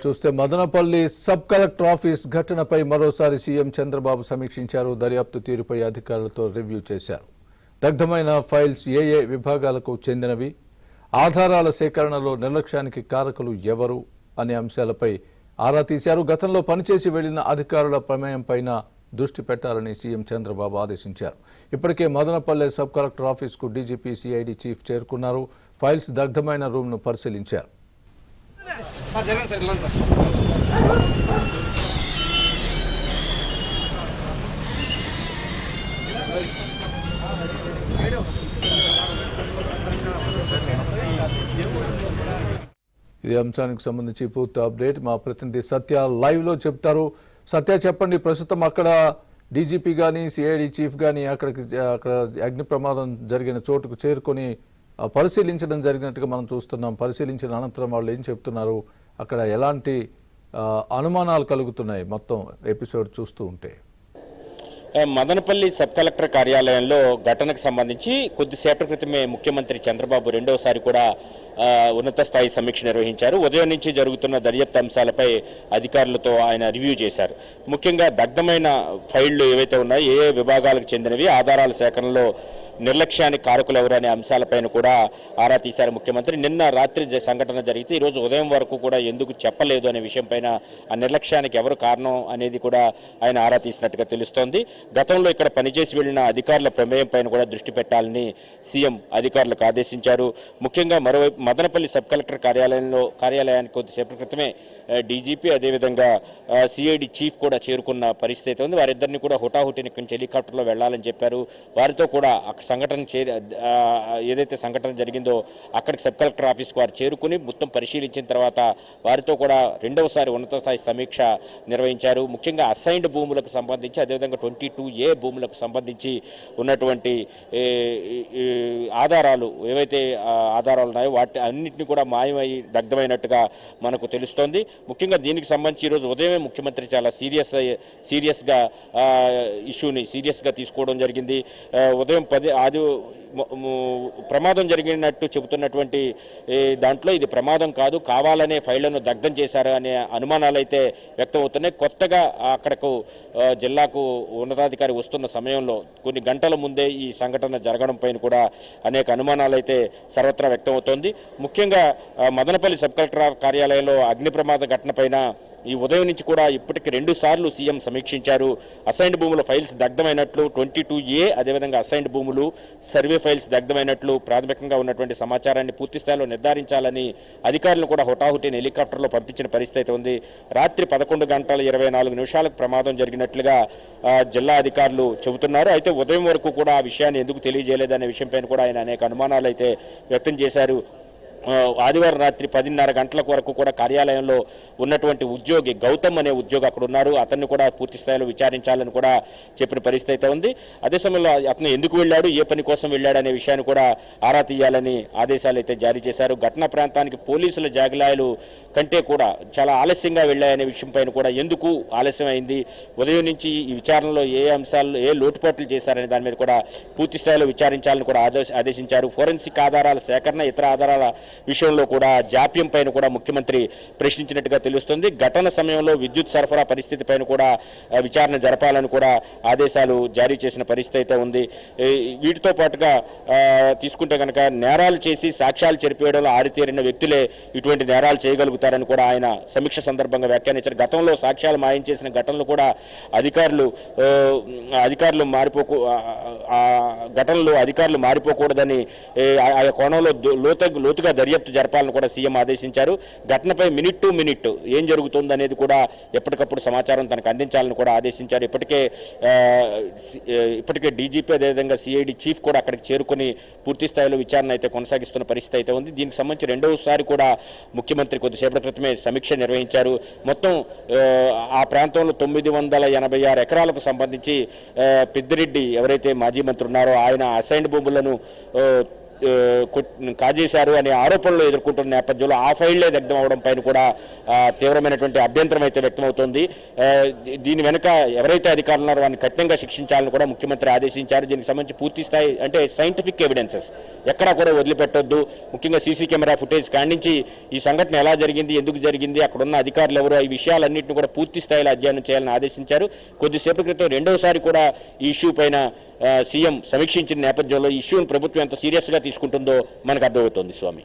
చూస్తే Madanapalle sub collector office ఘటనపై మరోసారి సీఎం చంద్రబాబు సమీక్షించారు. దర్యాప్తు తీరుపై అధికారులతో రివ్యూ చేశారు. దగ్ధమైన ఫైల్స్ ఏ విభాగాలకు చెందినవి, ఆధారాల సేకరణలో నిర్లక్ష్యానికి కారకులు ఎవరు అనే అంశాలపై ఆరా తీశారు. గతంలో పనిచేసి వెళ్లిన అధికారుల ప్రమేయంపైన దృష్టి పెట్టాలని సీఎం చంద్రబాబు ఆదేశించారు. ఇప్పటికే మదనపల్లి సబ్ కలెక్టర్ ఆఫీస్కు డీజీపీ సిఐడి చీఫ్ చేరుకున్నారు. ఫైల్స్ దగ్ధమైన రూమ్ను పరిశీలించారు. ఈ అంశానికి సంబంధించి పూర్తి అప్డేట్ మా ప్రతినిధి సత్య లైవ్ లో చెప్తారు. సత్య, చెప్పండి, ప్రస్తుతం అక్కడ డీజీపీ కానీ సిఐడి చీఫ్ కానీ అక్కడ అగ్ని ప్రమాదం జరిగిన చోటుకు చేరుకొని పరిశీలించడం జరిగినట్టుగా మనం చూస్తున్నాం. పరిశీలించిన అనంతరం వాళ్ళు ఏం చెప్తున్నారు, అక్కడ ఎలాంటి అనుమానాలు కలుగుతున్నాయి మొత్తం ఎపిసోడ్ చూస్తూ ఉంటే? మదనపల్లి సబ్ కలెక్టర్ కార్యాలయంలో ఘటనకు సంబంధించి కొద్దిసేపటి క్రితమే ముఖ్యమంత్రి చంద్రబాబు రెండవసారి కూడా ఉన్నత స్థాయి సమీక్ష నిర్వహించారు. ఉదయం నుంచి జరుగుతున్న దర్యాప్తు అంశాలపై అధికారులతో ఆయన రివ్యూ చేశారు. ముఖ్యంగా దగ్ధమైన ఫైళ్లు ఏవైతే ఉన్నాయో ఏ విభాగాలకు చెందినవి, ఆధారాల సేకరణలో నిర్లక్ష్యానికి కారకులు ఎవరు అనే అంశాలపైన కూడా ఆరా తీశారు ముఖ్యమంత్రి. నిన్న రాత్రి సంఘటన జరిగితే ఈరోజు ఉదయం వరకు కూడా ఎందుకు చెప్పలేదు అనే విషయంపైన ఆ నిర్లక్ష్యానికి ఎవరు కారణం అనేది కూడా ఆయన ఆరా తీసినట్టుగా తెలుస్తోంది. గతంలో ఇక్కడ పనిచేసి వెళ్లిన అధికారుల ప్రమేయం పైన కూడా దృష్టి పెట్టాలని సీఎం అధికారులకు ఆదేశించారు. ముఖ్యంగా మరోవైపు మదనపల్లి సబ్ కలెక్టర్ కార్యాలయానికి కొద్దిసేపటి క్రితమే డీజీపీ అదేవిధంగా సిఐడి చీఫ్ కూడా చేరుకున్న పరిస్థితి ఉంది. వారిద్దరిని కూడా హుటాహుటిని ఇక్కడి నుంచి హెలికాప్టర్లో వెళ్లాలని చెప్పారు. వారితో కూడా సంఘటన ఏదైతే సంఘటన జరిగిందో అక్కడికి సబ్ కలెక్టర్ ఆఫీస్కి వారు చేరుకుని మొత్తం పరిశీలించిన తర్వాత వారితో కూడా రెండవసారి ఉన్నత స్థాయి సమీక్ష నిర్వహించారు. ముఖ్యంగా అసైన్డ్ భూములకు సంబంధించి అదేవిధంగా 22A భూములకు సంబంధించి ఉన్నటువంటి ఆధారాలు ఏవైతే ఆధారాలు ఉన్నాయో వాటి అన్నింటినీ కూడా మాయమై దగ్ధమైనట్టుగా మనకు తెలుస్తోంది. ముఖ్యంగా దీనికి సంబంధించి ఈరోజు ఉదయమే ముఖ్యమంత్రి చాలా సీరియస్గా ఇష్యూని సీరియస్గా తీసుకోవడం జరిగింది. ఉదయం ప్రమాదం జరిగినట్టు చెబుతున్నటువంటి దాంట్లో ఇది ప్రమాదం కాదు, కావాలనే ఫైళ్లను దగ్ధం చేశారు అనే అనుమానాలు అయితే వ్యక్తం అవుతున్నాయి. కొత్తగా అక్కడకు జిల్లాకు ఉన్నతాధికారి వస్తున్న సమయంలో కొన్ని గంటల ముందే ఈ సంఘటన జరగడం పైన కూడా అనేక అనుమానాలు అయితే సర్వత్రా వ్యక్తం అవుతోంది. ముఖ్యంగా మదనపల్లి సబ్ కలెక్టర్ కార్యాలయంలో అగ్ని ప్రమాద ఘటన పైన ఈ ఉదయం నుంచి కూడా ఇప్పటికి 2 సార్లు సీఎం సమీక్షించారు. అసైన్డ్ భూముల ఫైల్స్ దగ్ధమైనట్లు 22A అదేవిధంగా అసైన్డ్ భూములు సర్వే ఫైల్స్ దగ్ధమైనట్లు ప్రాథమికంగా ఉన్నటువంటి సమాచారాన్ని పూర్తి స్థాయిలో నిర్ధారించాలని అధికారులను కూడా హుటాహుటిని హెలికాప్టర్లో పంపించిన పరిస్థితి ఉంది. రాత్రి 11:24 ప్రమాదం జరిగినట్లుగా జిల్లా అధికారులు చెబుతున్నారు. అయితే ఉదయం వరకు కూడా ఆ విషయాన్ని ఎందుకు తెలియజేయలేదనే విషయంపైన కూడా ఆయన అనేక అనుమానాలు అయితే వ్యక్తం చేశారు. ఆదివారం రాత్రి 10:30 గంటల వరకు కూడా కార్యాలయంలో ఉన్నటువంటి ఉద్యోగి గౌతమ్ అనే ఉద్యోగి అక్కడ ఉన్నారు. అతన్ని కూడా పూర్తి స్థాయిలో విచారించాలని కూడా చెప్పిన పరిస్థితి అయితే ఉంది. అదే సమయంలో అతను ఎందుకు వెళ్ళాడు, ఏ పని కోసం వెళ్ళాడు అనే విషయాన్ని కూడా ఆరా తీయాలని ఆదేశాలు అయితే జారీ చేశారు. ఘటనా ప్రాంతానికి పోలీసుల జాగిలాయలు కంటే కూడా చాలా ఆలస్యంగా వెళ్ళాయనే విషయం పైన కూడా ఎందుకు ఆలస్యం అయింది, ఉదయం నుంచి ఈ విచారణలో ఏ అంశాల్లో ఏ లోటుపాట్లు చేశారనే దాని మీద కూడా పూర్తి స్థాయిలో విచారించాలని కూడా ఆదేశించారు. ఫోరెన్సిక్ ఆధారాల సేకరణ, ఇతర ఆధారాల విషయంలో కూడా జాప్యం పైన కూడా ముఖ్యమంత్రి ప్రశ్నించినట్టుగా తెలుస్తుంది. ఘటన సమయంలో విద్యుత్ సరఫరా పరిస్థితి పైన కూడా విచారణ జరపాలని కూడా ఆదేశాలు జారీ చేసిన పరిస్థితి అయితే ఉంది. వీటితో పాటుగా తీసుకుంటే కనుక నేరాలు చేసి సాక్ష్యాలు చెరిపేయడంలో ఆరితేరిన వ్యక్తులే ఇటువంటి నేరాలు చేయగలుగుతారని కూడా ఆయన సమీక్ష సందర్భంగా వ్యాఖ్యానించారు. గతంలో సాక్ష్యాలు మాయం చేసిన ఘటనలు కూడా అధికారులు మారిపోకూడదని ఆ కోణంలో లోతుగా దర్యాప్తు జరపాలని కూడా సీఎం ఆదేశించారు. ఘటనపై మినిట్ టు మినిట్ ఏం జరుగుతుంది అనేది కూడా ఎప్పటికప్పుడు సమాచారం తనకు అందించాలని కూడా ఆదేశించారు. ఇప్పటికే డీజీపీ అదేవిధంగా సిఐడి చీఫ్ కూడా అక్కడికి చేరుకుని పూర్తి స్థాయిలో విచారణ అయితే కొనసాగిస్తున్న పరిస్థితి అయితే ఉంది. దీనికి సంబంధించి రెండవసారి కూడా ముఖ్యమంత్రి కొద్దిసేపటి క్రితమే సమీక్ష నిర్వహించారు. మొత్తం ఆ ప్రాంతంలో 986 ఎకరాలకు సంబంధించి పెద్దిరెడ్డి ఎవరైతే మాజీ మంత్రి ఉన్నారో ఆయన అసైన్డ్ భూములను కాజేశారు అనే ఆరోపణలు ఎదుర్కొంటున్న నేపథ్యంలో ఆ ఫైళ్లే దగ్ధం అవడం పైన కూడా తీవ్రమైనటువంటి అభ్యంతరం అయితే వ్యక్తమవుతోంది. దీని వెనుక ఎవరైతే అధికారులు ఉన్నారో వారిని కఠినంగా శిక్షించాలని కూడా ముఖ్యమంత్రి ఆదేశించారు. దీనికి సంబంధించి పూర్తి స్థాయి అంటే సైంటిఫిక్ ఎవిడెన్సెస్ ఎక్కడా కూడా వదిలిపెట్టొద్దు, ముఖ్యంగా సీసీ కెమెరా ఫుటేజ్ కాడించి ఈ సంఘటన ఎలా జరిగింది, ఎందుకు జరిగింది, అక్కడ ఉన్న అధికారులు ఎవరు, ఈ విషయాలన్నింటినీ కూడా పూర్తి స్థాయిలో అధ్యయనం చేయాలని ఆదేశించారు. కొద్దిసేపటి క్రితం రెండవసారి కూడా ఈ ఇష్యూ పైన సీఎం సమీక్షించిన నేపథ్యంలో ఈ ఇష్యూను ప్రభుత్వం ఎంత సీరియస్గా తీసుకుంటుందో మనకు అర్థమవుతోంది. స్వామి.